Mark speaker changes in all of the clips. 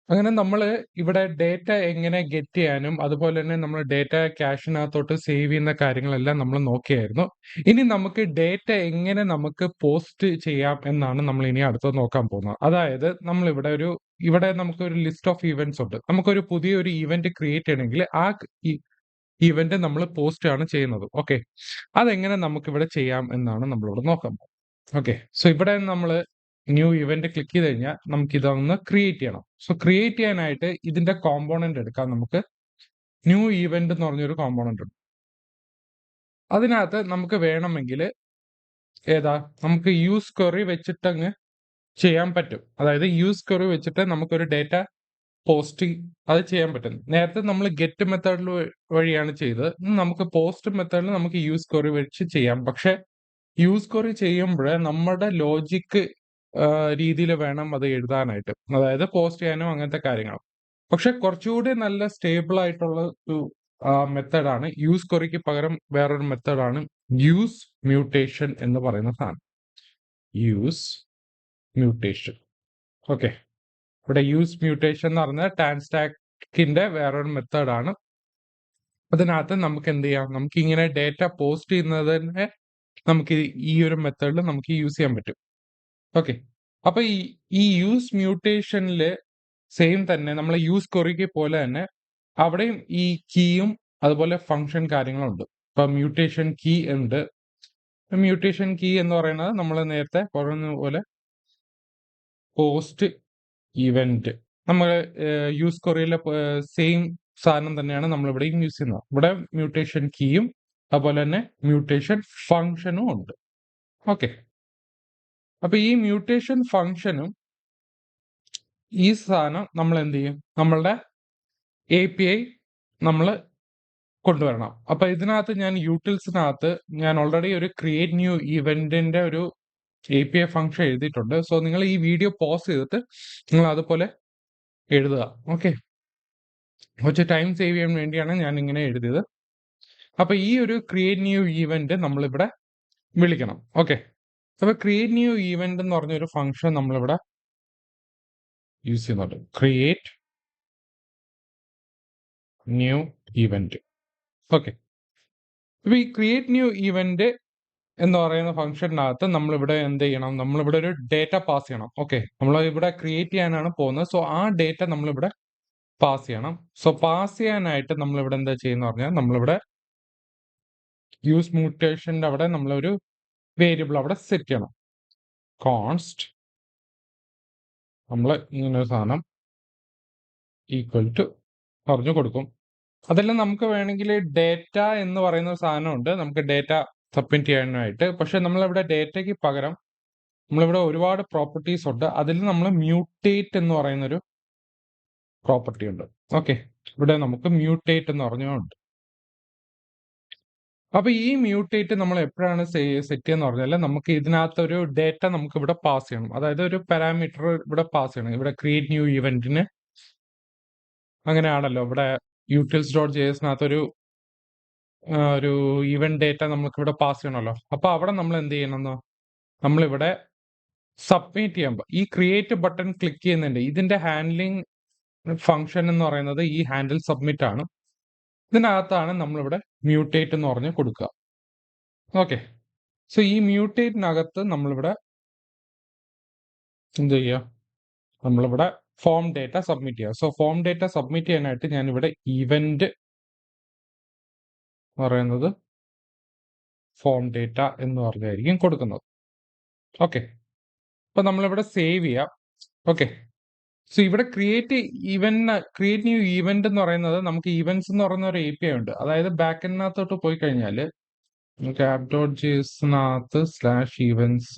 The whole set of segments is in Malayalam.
Speaker 1: അങ്ങനെ നമ്മള് ഇവിടെ ഡേറ്റ എങ്ങനെ ഗെറ്റ് ചെയ്യാനും, അതുപോലെ തന്നെ നമ്മൾ ഡേറ്റ ക്യാഷിനകത്തോട്ട് സേവ് ചെയ്യുന്ന കാര്യങ്ങളെല്ലാം നമ്മൾ നോക്കിയായിരുന്നു. ഇനി നമുക്ക് ഡേറ്റ എങ്ങനെ നമുക്ക് പോസ്റ്റ് ചെയ്യാം എന്നാണ് നമ്മൾ ഇനി അടുത്തത് നോക്കാൻ പോകുന്നത്. അതായത് ഇവിടെ നമുക്കൊരു ലിസ്റ്റ് ഓഫ് ഇവന്റ്സ് ഉണ്ട്. നമുക്കൊരു പുതിയൊരു ഇവന്റ് ക്രിയേറ്റ് ചെയ്യണമെങ്കിൽ ആ ഇവന്റ് നമ്മൾ പോസ്റ്റ് ആണ് ചെയ്യുന്നത്. ഓക്കെ. അതെങ്ങനെ നമുക്കിവിടെ ചെയ്യാം എന്നാണ് നമ്മളിവിടെ നോക്കാൻ പോകുന്നത്. ഓക്കെ. സോ ഇവിടെ നമ്മള് ന്യൂ ഇവന്റ് ക്ലിക്ക് ചെയ്ത് കഴിഞ്ഞാൽ നമുക്ക് ഇതൊന്ന് ക്രിയേറ്റ് ചെയ്യണം. സോ ക്രിയേറ്റ് ചെയ്യാനായിട്ട് ഇതിന്റെ കോമ്പോണന്റ് എടുക്കാം നമുക്ക്. ന്യൂ ഇവന്റ് എന്ന് പറഞ്ഞൊരു കോമ്പോണന്റ് ഉണ്ട്. അതിനകത്ത് നമുക്ക് വേണമെങ്കിൽ നമുക്ക് യൂസ് ക്വറി വെച്ചിട്ടങ്ങ് ചെയ്യാൻ പറ്റും. അതായത് യൂസ് ക്വറി വെച്ചിട്ട് നമുക്കൊരു ഡേറ്റ പോസ്റ്റ് അത് ചെയ്യാൻ പറ്റും. നേരത്തെ നമ്മൾ ഗെറ്റ് മെത്തേഡിൽ വഴിയാണ് ചെയ്തത്. നമുക്ക് പോസ്റ്റ് മെത്തേഡിൽ നമുക്ക് യൂസ് ക്വറി വെച്ച് ചെയ്യാം. പക്ഷെ യൂസ് ക്വറി ചെയ്യുമ്പോൾ നമ്മുടെ ലോജിക്ക് രീതിയിൽ വേണം അത് എഴുതാനായിട്ട്. അതായത് പോസ്റ്റ് ചെയ്യാനും അങ്ങനത്തെ കാര്യങ്ങൾ. പക്ഷെ കുറച്ചുകൂടി നല്ല സ്റ്റേബിൾ ആയിട്ടുള്ള ഒരു മെത്തേഡാണ് യൂസ് ക്വറിക്ക് പകരം വേറൊരു മെത്തേഡാണ് യൂസ് മ്യൂട്ടേഷൻ എന്ന് പറയുന്ന സാധനം. Use mutation. ഓക്കെ. ഇവിടെ യൂസ് മ്യൂട്ടേഷൻ എന്ന് പറഞ്ഞാൽ ടാൻസ്റ്റാക്കിന്റെ വേറൊരു മെത്തേഡാണ്. അതിനകത്ത് നമുക്ക് എന്ത് ചെയ്യാം, നമുക്ക് ഇങ്ങനെ ഡേറ്റ പോസ്റ്റ് ചെയ്യുന്നതിനെ നമുക്ക് ഈ ഒരു മെത്തേഡിൽ നമുക്ക് യൂസ് ചെയ്യാൻ പറ്റും. ഓക്കെ. അപ്പൊ ഈ യൂസ് മ്യൂട്ടേഷനില് സെയിം തന്നെ നമ്മൾ യൂസ് ക്വറിക്ക് പോലെ തന്നെ അവിടെയും ഈ കീയും അതുപോലെ ഫംഗ്ഷൻ കാര്യങ്ങളുണ്ട്. ഇപ്പൊ മ്യൂട്ടേഷൻ കീ ഉണ്ട്. മ്യൂട്ടേഷൻ കീ എന്ന് പറയുന്നത് നമ്മൾ നേരത്തെ പറഞ്ഞ പോലെ പോസ്റ്റ് ഇവന്റ് നമ്മൾ യൂസ് ക്വറിയിലെ സെയിം സാധനം തന്നെയാണ് നമ്മൾ ഇവിടെയും യൂസ് ചെയ്യുന്നത്. ഇവിടെ മ്യൂട്ടേഷൻ കീയും അതുപോലെ തന്നെ മ്യൂട്ടേഷൻ ഫംഗ്ഷനും ഉണ്ട്. ഓക്കെ. അപ്പൊ ഈ മ്യൂട്ടേഷൻ ഫംഗ്ഷനും ഈ സാധനം നമ്മൾ എന്ത് ചെയ്യും, നമ്മളുടെ API നമ്മൾ കൊണ്ടുവരണം. അപ്പൊ ഇതിനകത്ത് ഞാൻ യൂട്ടിൽസിനകത്ത് ഞാൻ ഓൾറെഡി ഒരു ക്രിയേറ്റ് ന്യൂ ഇവന്റിന്റെ ഒരു API ഫംഗ്ഷൻ എഴുതിയിട്ടുണ്ട്. സോ നിങ്ങൾ ഈ വീഡിയോ പോസ് ചെയ്തിട്ട് നിങ്ങൾ അതുപോലെ എഴുതുക. ഓക്കെ. കുറച്ച് ടൈം സേവ് ചെയ്യാൻ വേണ്ടിയാണ് ഞാൻ ഇങ്ങനെ എഴുതിയത്. അപ്പൊ ഈ ഒരു ക്രിയേറ്റ് ന്യൂ ഇവന്റ് നമ്മളിവിടെ വിളിക്കണം. ഓക്കെ. അപ്പൊ ക്രിയേറ്റ് ന്യൂ ഇവന്റ് എന്ന് പറഞ്ഞൊരു ഫംഗ്ഷൻ നമ്മളിവിടെ യൂസ് ചെയ്യുന്നുണ്ട്. Create new event. ഓക്കെ. അപ്പൊ ഈ ക്രിയേറ്റ് ന്യൂ ഇവന്റ് എന്ന് പറയുന്ന ഫംഗ്ഷനകത്ത് നമ്മളിവിടെ എന്ത് ചെയ്യണം, നമ്മളിവിടെ ഒരു ഡേറ്റ പാസ് ചെയ്യണം. ഓക്കെ. നമ്മൾ ഇവിടെ ക്രിയേറ്റ് ചെയ്യാനാണ് പോകുന്നത്. സോ ആ ഡേറ്റ നമ്മളിവിടെ പാസ് ചെയ്യണം. സോ പാസ് ചെയ്യാനായിട്ട് നമ്മളിവിടെ എന്താ ചെയ്യുന്ന പറഞ്ഞാൽ നമ്മളിവിടെ യൂസ് മ്യൂട്ടേഷന്റെ അവിടെ നമ്മളൊരു വേരിയബിൾ അവിടെ സെറ്റ് ചെയ്യണം. കോൺസ്റ്റ് നമ്മൾ ഇങ്ങനെ ഒരു സാധനം ഈക്വൽ ടു പറഞ്ഞു കൊടുക്കും. അതെല്ലാം നമുക്ക് വേണമെങ്കിൽ ഡേറ്റ എന്ന് പറയുന്ന ഒരു സാധനമുണ്ട് നമുക്ക് ഡേറ്റ സബ്മിറ്റ് ചെയ്യാനായിട്ട്. പക്ഷെ നമ്മളിവിടെ ഡേറ്റയ്ക്ക് പകരം നമ്മളിവിടെ ഒരുപാട് പ്രോപ്പർട്ടീസ് ഉണ്ട്. അതിൽ നമ്മൾ മ്യൂട്ടേറ്റ് എന്ന് പറയുന്നൊരു പ്രോപ്പർട്ടി ഉണ്ട്. ഓക്കെ. ഇവിടെ നമുക്ക് മ്യൂട്ടേറ്റ് എന്ന് പറഞ്ഞുണ്ട്. അപ്പൊ ഈ മ്യൂട്ടേറ്റ് നമ്മൾ എപ്പോഴാണ് സെറ്റ് ചെയ്യുന്ന പറഞ്ഞാൽ നമുക്ക് ഇതിനകത്ത് ഒരു ഡേറ്റ നമുക്ക് ഇവിടെ പാസ് ചെയ്യണം. അതായത് ഒരു പാരാമീറ്റർ ഇവിടെ പാസ് ചെയ്യണം. ഇവിടെ ക്രിയേറ്റ് ന്യൂ ഇവന്റിന് അങ്ങനെയാണല്ലോ. ഇവിടെ utils.jsനകത്ത് ഒരു ഇവന്റ് ഡേറ്റ നമുക്ക് ഇവിടെ പാസ് ചെയ്യണമല്ലോ. അപ്പൊ അവിടെ നമ്മൾ എന്ത് ചെയ്യണമെന്നോ, നമ്മളിവിടെ സബ്മിറ്റ് ചെയ്യുമ്പോൾ ഈ ക്രിയേറ്റ് ബട്ടൺ ക്ലിക്ക് ചെയ്യുന്നുണ്ട്. ഇതിന്റെ ഹാൻഡ്ലിംഗ് ഫംഗ്ഷൻ എന്ന് പറയുന്നത് ഈ ഹാൻഡിൽ സബ്മിറ്റ് ആണ്. ഇതിനകത്താണ് നമ്മളിവിടെ മ്യൂട്ടേറ്റ് എന്ന് പറഞ്ഞ് കൊടുക്കുക. ഓക്കെ. സോ ഈ മ്യൂട്ടേറ്റിനകത്ത് നമ്മളിവിടെ എന്ത് ചെയ്യുക, നമ്മളിവിടെ ഫോം ഡേറ്റ സബ്മിറ്റ് ചെയ്യുക. സോ ഫോം ഡേറ്റ സബ്മിറ്റ് ചെയ്യാനായിട്ട് ഞാനിവിടെ ഇവന്റ് പറയുന്നത് ഫോം ഡേറ്റ എന്ന് പറഞ്ഞായിരിക്കും കൊടുക്കുന്നത്. ഓക്കെ. അപ്പൊ നമ്മളിവിടെ സേവ് ചെയ്യാം. ഓക്കെ. സോ ഇവിടെ ക്രിയേറ്റ് ന്യൂ ഇവന്റ് എന്ന് പറയുന്നത് നമുക്ക് ഇവന്റ്സ് എന്ന് പറയുന്ന ഒരു API ഉണ്ട്. അതായത് ബാക്ക് എൻഡിനകത്തോട്ട് പോയി കഴിഞ്ഞാൽ നമുക്ക് app.jsനകത്ത് /events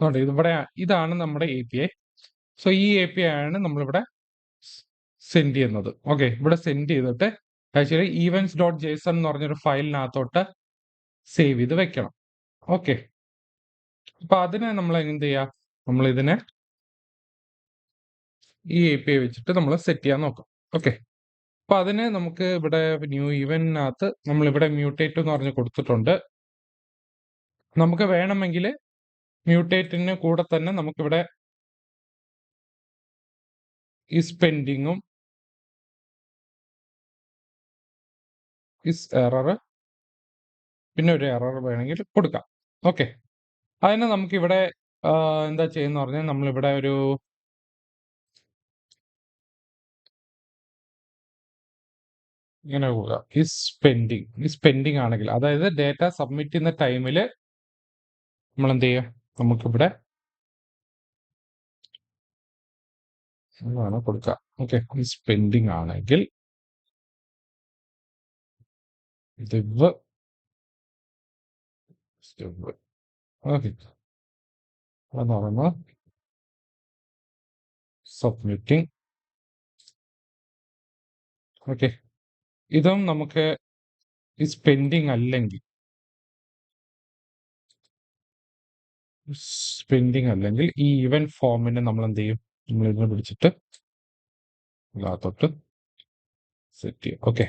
Speaker 1: ഇവിടെ ഇതാണ് നമ്മുടെ API. സോ ഈ API ആണ് നമ്മളിവിടെ സെൻഡ് ചെയ്യുന്നത്. ഓക്കെ. ഇവിടെ സെൻഡ് ചെയ്തിട്ട് ആക്ച്വലി events.json എന്ന് പറഞ്ഞൊരു ഫയലിനകത്തോട്ട് സേവ് ചെയ്ത് വെക്കണം. ഓക്കെ. അപ്പൊ അതിനെ നമ്മൾ എന്ത് ചെയ്യാം, നമ്മൾ ഇതിനെ ഈ API വെച്ചിട്ട് നമ്മൾ സെറ്റ് ചെയ്യാൻ നോക്കാം. ഓക്കെ. അപ്പൊ അതിന് നമുക്ക് ഇവിടെ ന്യൂ ഇവന്റിനകത്ത് നമ്മളിവിടെ മ്യൂട്ടേറ്റ് എന്ന് പറഞ്ഞ് കൊടുത്തിട്ടുണ്ട്. നമുക്ക് വേണമെങ്കിൽ മ്യൂട്ടേറ്റിന് കൂടെ തന്നെ നമുക്കിവിടെ ഈസ് പെൻഡിങ്ങും ഈസ് എറർ പിന്നെ ഒരു എറർ വേണമെങ്കിൽ കൊടുക്കാം. ഓക്കെ. അതിന് നമുക്കിവിടെ എന്താ ചെയ്യുന്നത് പറഞ്ഞാൽ നമ്മളിവിടെ ഒരു ഇങ്ങനെ കൊടുക്കുക. ഈസ് പെൻഡിങ് ആണെങ്കിൽ അതായത് ഡേറ്റ സബ്മിറ്റ് ചെയ്യുന്ന ടൈമിൽ നമ്മൾ എന്ത് ചെയ്യുക? നമുക്കിവിടെ ഇതാണ് കൊടുക്കുക. ഓക്കെ. ഈസ് പെൻഡിങ് ആണെങ്കിൽ div ഓക്കെ. അതെന്ന് പറയുമ്പോൾ സബ്മിറ്റിംഗ്. ഓക്കെ. ഇതും നമുക്ക് ഈസ് പെൻഡിങ് അല്ലെങ്കിൽ ഈ ഇവന്റ് ഫോമിനെ നമ്മൾ എന്ത് ചെയ്യും? നമ്മൾ ഇതിനെ പിടിച്ചിട്ട് ഇതിനകത്തോട്ട് സെറ്റ് ചെയ്യും. ഓക്കെ.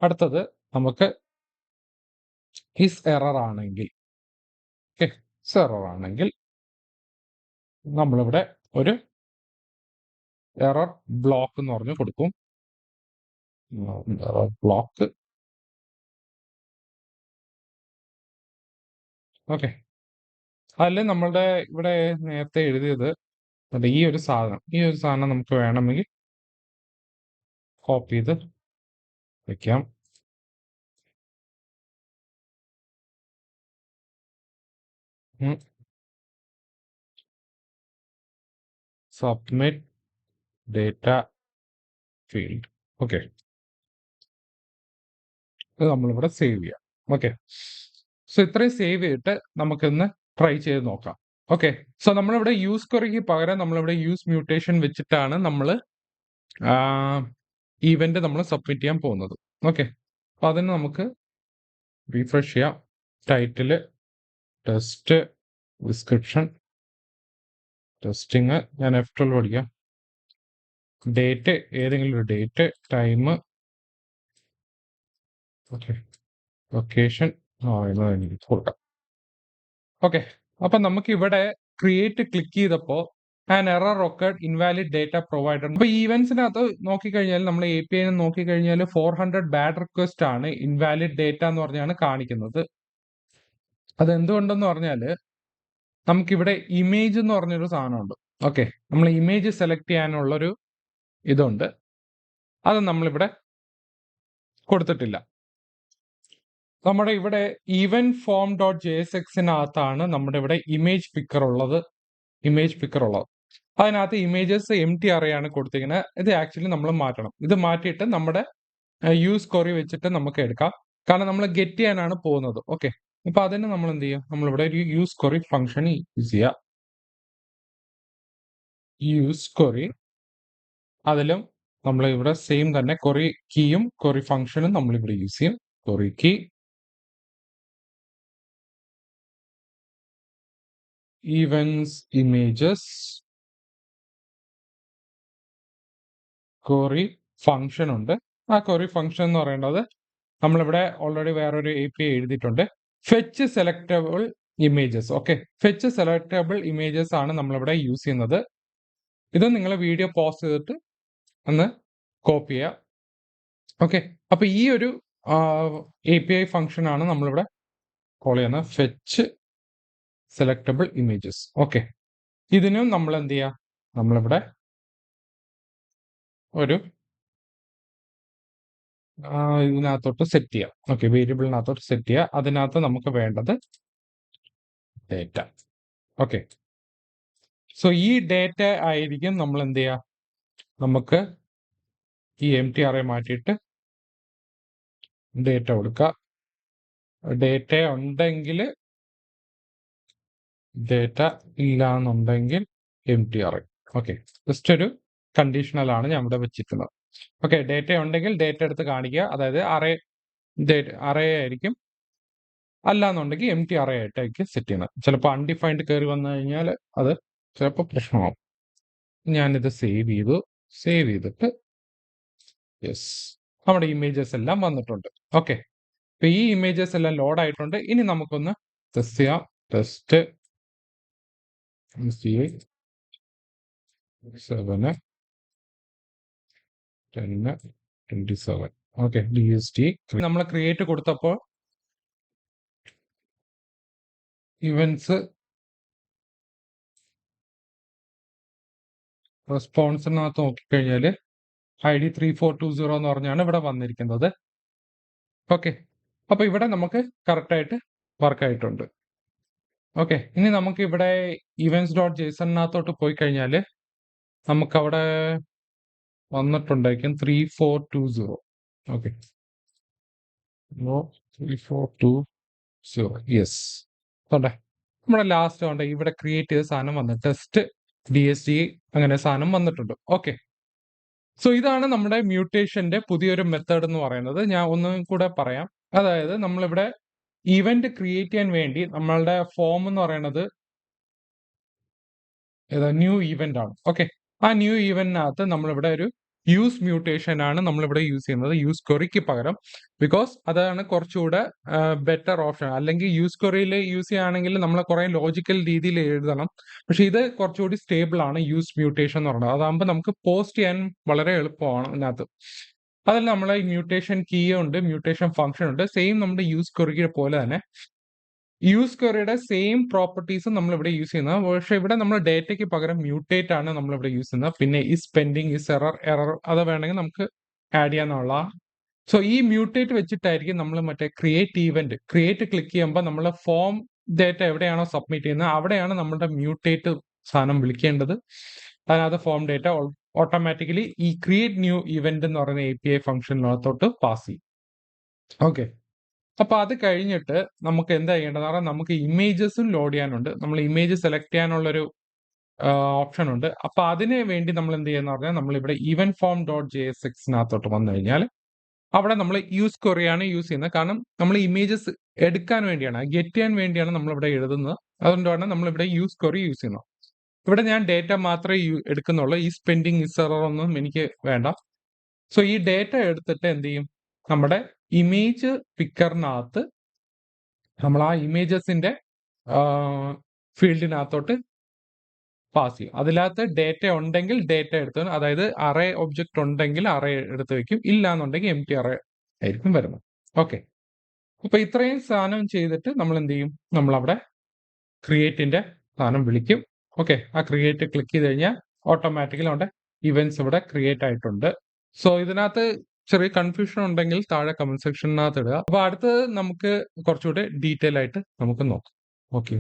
Speaker 1: അടുത്തത് നമുക്ക് ഈസ് എറർ ആണെങ്കിൽ ഓക്കെ. എറർ ആണെങ്കിൽ നമ്മളിവിടെ ഒരു എറർ ബ്ലോക്ക് എന്ന് പറഞ്ഞ് കൊടുക്കും. Error block. ഓക്കെ. അതിൽ നമ്മളുടെ ഇവിടെ നേരത്തെ എഴുതിയത് ഈ ഒരു സാധനം നമുക്ക് വേണമെങ്കിൽ കോപ്പി ചെയ്ത് വെക്കാം. Submit data field. ഓക്കെ. ഇത് നമ്മളിവിടെ സേവ് ചെയ്യാം. ഓക്കെ. സോ ഇത്രയും സേവ് ചെയ്തിട്ട് നമുക്കിന്ന് ട്രൈ ചെയ്ത് നോക്കാം. ഓക്കെ. സോ നമ്മളിവിടെ യൂസ് ക്വറിക്ക് പകരം നമ്മളിവിടെ യൂസ് മ്യൂട്ടേഷൻ വെച്ചിട്ടാണ് നമ്മൾ ഈവന്റ് നമ്മൾ സബ്മിറ്റ് ചെയ്യാൻ പോകുന്നത്. ഓക്കെ. അപ്പൊ അതിന് നമുക്ക് റീഫ്രഷ് ചെയ്യാം. Title test, description, testing. ഞാൻ F12 പഠിക്കാം. ഡേറ്റ് ഏതെങ്കിലും ഒരു ഡേറ്റ്, ടൈം, ഓക്കെ, ലൊക്കേഷൻ എനിക്ക് കൊടുക്കാം. ഓക്കെ. അപ്പൊ നമുക്ക് ഇവിടെ ക്രിയേറ്റ് ക്ലിക്ക് ചെയ്തപ്പോൾ an error occurred invalid data provided. അപ്പൊ ഈവന്റ്സിനകത്ത് നോക്കിക്കഴിഞ്ഞാൽ നമ്മൾ API നോക്കിക്കഴിഞ്ഞാൽ 400 ബാഡ് റിക്വസ്റ്റ് ആണ് ഇൻവാലിഡ് ഡേറ്റ എന്ന് പറഞ്ഞാണ് കാണിക്കുന്നത്. അത് എന്തുകൊണ്ടെന്ന് പറഞ്ഞാൽ നമുക്കിവിടെ ഇമേജ് എന്ന് പറഞ്ഞൊരു സാധനമുണ്ട്. ഓക്കെ. നമ്മൾ ഇമേജ് സെലക്ട് ചെയ്യാനുള്ളൊരു ഇതുണ്ട്. അത് നമ്മളിവിടെ കൊടുത്തിട്ടില്ല. നമ്മുടെ ഇവിടെ ഈവന്റ് ഫോം .jsxനകത്താണ് നമ്മുടെ ഇവിടെ ഇമേജ് പിക്കർ ഉള്ളത്. അതിനകത്ത് ഇമേജസ് empty array കൊടുത്തിരിക്കുന്നത്. ഇത് ആക്ച്വലി നമ്മൾ മാറ്റണം. ഇത് മാറ്റിയിട്ട് നമ്മുടെ യൂസ് ക്വറി വെച്ചിട്ട് നമുക്ക് എടുക്കാം. കാരണം നമ്മൾ ഗെറ്റ് ചെയ്യാനാണ് പോകുന്നത്. ഓക്കെ. അപ്പൊ അതിന് നമ്മൾ എന്ത് ചെയ്യും? നമ്മളിവിടെ ഒരു യൂസ് ക്വറി ഫംഗ്ഷൻ യൂസ് ചെയ്യുക. Use query. അതിലും നമ്മൾ ഇവിടെ സെയിം തന്നെ ക്വറി കീയും ക്വറി ഫംഗ്ഷനും നമ്മൾ ഇവിടെ യൂസ് ചെയ്യും. Query key events images query function ഉണ്ട്. ആ ക്വറി ഫംഗ്ഷൻ എന്ന് പറയുന്നത് നമ്മളിവിടെ ഓൾറെഡി വേറൊരു API എഴുതിയിട്ടുണ്ട്. Fetch selectable images. Okay. Fetch selectable images ആണ് നമ്മളിവിടെ യൂസ് ചെയ്യുന്നത്. ഇത് നിങ്ങൾ വീഡിയോ പോസ് ചെയ്തിട്ട് ഒന്ന് കോപ്പി ചെയ്യുക. ഓക്കെ. അപ്പൊ ഈ ഒരു API ഫംഗ്ഷൻ ആണ് നമ്മളിവിടെ കോൾ ചെയ്യുന്നത്. Fetch selectable images. ഓക്കെ. ഇതിനും നമ്മൾ എന്ത് ചെയ്യുക? നമ്മളിവിടെ ഒരു ഇതിനകത്തോട്ട് സെറ്റ് ചെയ്യാം. ഓക്കെ. വേരിയബിളിനകത്തോട്ട് സെറ്റ് ചെയ്യുക. അതിനകത്ത് നമുക്ക് വേണ്ടത് ഡേറ്റ. ഓക്കെ. സോ ഈ ഡേറ്റ ആയിരിക്കും നമ്മൾ എന്ത് ചെയ്യുക? നമുക്ക് ഈ empty array മാറ്റിയിട്ട് ഡേറ്റ കൊടുക്കുക. ഡേറ്റ ഉണ്ടെങ്കിൽ ഡേറ്റ ഇല്ല എന്നുണ്ടെങ്കിൽ empty array. ഓക്കെ. ജസ്റ്റ് ഒരു കണ്ടീഷണൽ ആണ് ഞാൻ ഇവിടെ വെച്ചിട്ടുള്ളത്. ഓക്കെ. ഡേറ്റ ഉണ്ടെങ്കിൽ ഡേറ്റ എടുത്ത് കാണിക്കുക. അതായത് array ആയിരിക്കും. അല്ല എന്നുണ്ടെങ്കിൽ empty array ആയിട്ടായിരിക്കും സെറ്റ് ചെയ്യുന്നത്. ചിലപ്പോൾ അൺഡിഫൈൻഡ് കയറി വന്നു കഴിഞ്ഞാൽ അത് ചിലപ്പോൾ പ്രശ്നമാവും. ഞാനിത് സേവ് ചെയ്തിട്ട് യെസ്, നമ്മുടെ ഇമേജസ് എല്ലാം വന്നിട്ടുണ്ട്. ഓക്കെ. അപ്പൊ ഈ ഇമേജസ് എല്ലാം ലോഡ് ആയിട്ടുണ്ട്. ഇനി നമുക്കൊന്ന് ടെസ്റ്റ് ചെയ്യാം. ടെസ്റ്റ് 7 10/27. ഓക്കെ, DST നമ്മൾ ക്രിയേറ്റ് കൊടുത്തപ്പോൾ ഇവന്റ്സ് റെസ്പോൺസിനകത്ത് നോക്കിക്കഴിഞ്ഞാൽ ID 3420 എന്ന് പറഞ്ഞാണ് ഇവിടെ വന്നിരിക്കുന്നത്. ഓക്കെ, അപ്പൊ ഇവിടെ നമുക്ക് കറക്റ്റ് ആയിട്ട് വർക്ക് ആയിട്ടുണ്ട്. ഓക്കെ, ഇനി നമുക്ക് ഇവിടെ events.jsonനകത്തോട്ട് പോയി കഴിഞ്ഞാൽ നമുക്ക് അവിടെ വന്നിട്ടുണ്ടായിരിക്കും 3420. ഓക്കെ, 3420. യെസ്, കണ്ടേ നമ്മുടെ ലാസ്റ്റ് ഉണ്ട് ഇവിടെ ക്രിയേറ്റ് ചെയ്ത സാധനം വന്നു, ടെസ്റ്റ് DST അങ്ങനെ സാധനം വന്നിട്ടുണ്ട്. ഓക്കെ, സോ ഇതാണ് നമ്മുടെ മ്യൂട്ടേഷന്റെ പുതിയൊരു മെത്തേഡ് എന്ന് പറയുന്നത്. ഞാൻ ഒന്നും കൂടെ പറയാം. അതായത് നമ്മളിവിടെ ഇവന്റ് ക്രിയേറ്റ് ചെയ്യാൻ വേണ്ടി നമ്മളുടെ ഫോം എന്ന് പറയുന്നത് ന്യൂ ഇവന്റ് ആണ്. ഓക്കെ, ആ ന്യൂ ഇവന്റിനകത്ത് നമ്മളിവിടെ ഒരു യൂസ് മ്യൂട്ടേഷൻ ആണ് നമ്മളിവിടെ യൂസ് ചെയ്യുന്നത്, യൂസ് ക്വറിക്ക് പകരം. ബിക്കോസ് അതാണ് കുറച്ചുകൂടെ ബെറ്റർ ഓപ്ഷൻ. അല്ലെങ്കിൽ യൂസ് ക്വറിയിൽ യൂസ് ചെയ്യുകയാണെങ്കിൽ നമ്മൾ കുറെ ലോജിക്കൽ രീതിയിൽ എഴുതണം. പക്ഷെ ഇത് കുറച്ചുകൂടി സ്റ്റേബിൾ ആണ് യൂസ് മ്യൂട്ടേഷൻ എന്ന് പറയുന്നത്. അതാകുമ്പോൾ നമുക്ക് പോസ്റ്റ് ചെയ്യാൻ വളരെ എളുപ്പമാണ് ഇതിനകത്ത്. അതിൽ നമ്മളെ മ്യൂട്ടേഷൻ കീ ഉണ്ട്, മ്യൂട്ടേഷൻ ഫംഗ്ഷൻ ഉണ്ട്. സെയിം നമ്മുടെ യൂസ് ക്വറിക്ക് പോലെ തന്നെ യൂസ് ക്വറിയുടെ സെയിം പ്രോപ്പർട്ടീസും നമ്മൾ ഇവിടെ യൂസ് ചെയ്യുന്നത്. പക്ഷെ ഇവിടെ നമ്മൾ ഡേറ്റയ്ക്ക് പകരം മ്യൂട്ടേറ്റ് ആണ് നമ്മൾ ഇവിടെ യൂസ് ചെയ്യുന്നത്. പിന്നെ ഇസ് പെൻഡിങ്, ഇസ് എറർ അത് വേണമെങ്കിൽ നമുക്ക് ആഡ് ചെയ്യാന്നുള്ള. സോ ഈ മ്യൂട്ടേറ്റ് വെച്ചിട്ടായിരിക്കും നമ്മൾ മറ്റേ ക്രിയേറ്റ് ഈവന്റ് ക്ലിക്ക് ചെയ്യുമ്പോൾ നമ്മൾ ഫോം ഡേറ്റ എവിടെയാണോ സബ്മിറ്റ് ചെയ്യുന്നത് അവിടെയാണ് നമ്മുടെ മ്യൂട്ടേറ്റ് സാധനം വിളിക്കേണ്ടത്. അതിനകത്ത് ഫോം ഡേറ്റ ഓട്ടോമാറ്റിക്കലി ഈ ക്രിയേറ്റ് ന്യൂ ഇവന്റ് എന്ന് പറയുന്ന API ഫംഗ്ഷനിനകത്തോട്ട് പാസ് ചെയ്യും. ഓക്കെ, അപ്പൊ അത് കഴിഞ്ഞിട്ട് നമുക്ക് എന്താ ചെയ്യേണ്ടത് പറഞ്ഞാൽ നമുക്ക് ഇമേജസും ലോഡ് ചെയ്യാനുണ്ട്. നമ്മൾ ഇമേജ് സെലക്ട് ചെയ്യാനുള്ളൊരു ഓപ്ഷൻ ഉണ്ട്. അപ്പൊ അതിന് വേണ്ടി നമ്മൾ എന്ത് ചെയ്യുന്ന പറഞ്ഞാൽ നമ്മൾ ഇവിടെ event form.jsxനകത്തോട്ട് വന്നു കഴിഞ്ഞാൽ അവിടെ നമ്മൾ യൂസ് ക്വറിയാണ് യൂസ് ചെയ്യുന്നത്. കാരണം നമ്മൾ ഇമേജസ് എടുക്കാൻ വേണ്ടിയാണ്, ഗെറ്റ് ചെയ്യാൻ വേണ്ടിയാണ് നമ്മൾ ഇവിടെ എഴുതുന്നത്. അതുകൊണ്ടാണ് നമ്മൾ ഇവിടെ യൂസ് ക്വറി യൂസ് ചെയ്യുന്നത്. ഇവിടെ ഞാൻ ഡേറ്റ മാത്രമേ എടുക്കുന്നുള്ളൂ. ഈ സ്പെൻഡിങ് ഇസ് എറർ ഒന്നും എനിക്ക് വേണ്ട. സോ ഈ ഡേറ്റ എടുത്തിട്ട് എന്ത് ചെയ്യും, നമ്മുടെ ഇമേജ് പിക്കറിനകത്ത് നമ്മൾ ആ ഇമേജസിന്റെ ഫീൽഡിനകത്തോട്ട് പാസ് ചെയ്യും. അതിനകത്ത് ഡേറ്റ ഉണ്ടെങ്കിൽ ഡേറ്റ എടുത്ത്, അതായത് അറേ ഒബ്ജക്റ്റ് ഉണ്ടെങ്കിൽ അറേ എടുത്ത് വെക്കും, ഇല്ല എന്നുണ്ടെങ്കിൽ എംപ്റ്റി അറേ ആയിരിക്കും വരുന്നത്. ഓക്കെ, അപ്പൊ ഇത്രയും സാധനം ചെയ്തിട്ട് നമ്മൾ എന്ത് ചെയ്യും, നമ്മളവിടെ ക്രിയേറ്റിന്റെ സാധനം വിളിക്കും. ഓക്കെ, ആ ക്രിയേറ്റ് ക്ലിക്ക് ചെയ്ത് കഴിഞ്ഞാൽ ഓട്ടോമാറ്റിക്കലി അവിടെ ഇവന്റ്സ് ഇവിടെ ക്രിയേറ്റ് ആയിട്ടുണ്ട്. സോ ഇതിനകത്ത് ചെറിയ കൺഫ്യൂഷൻ ഉണ്ടെങ്കിൽ താഴെ കമന്റ് സെക്ഷനകത്ത് ഇടുക. അപ്പൊ അടുത്തത് നമുക്ക് കുറച്ചുകൂടെ ഡീറ്റെയിൽ ആയിട്ട് നമുക്ക് നോക്കാം. ഓക്കെ.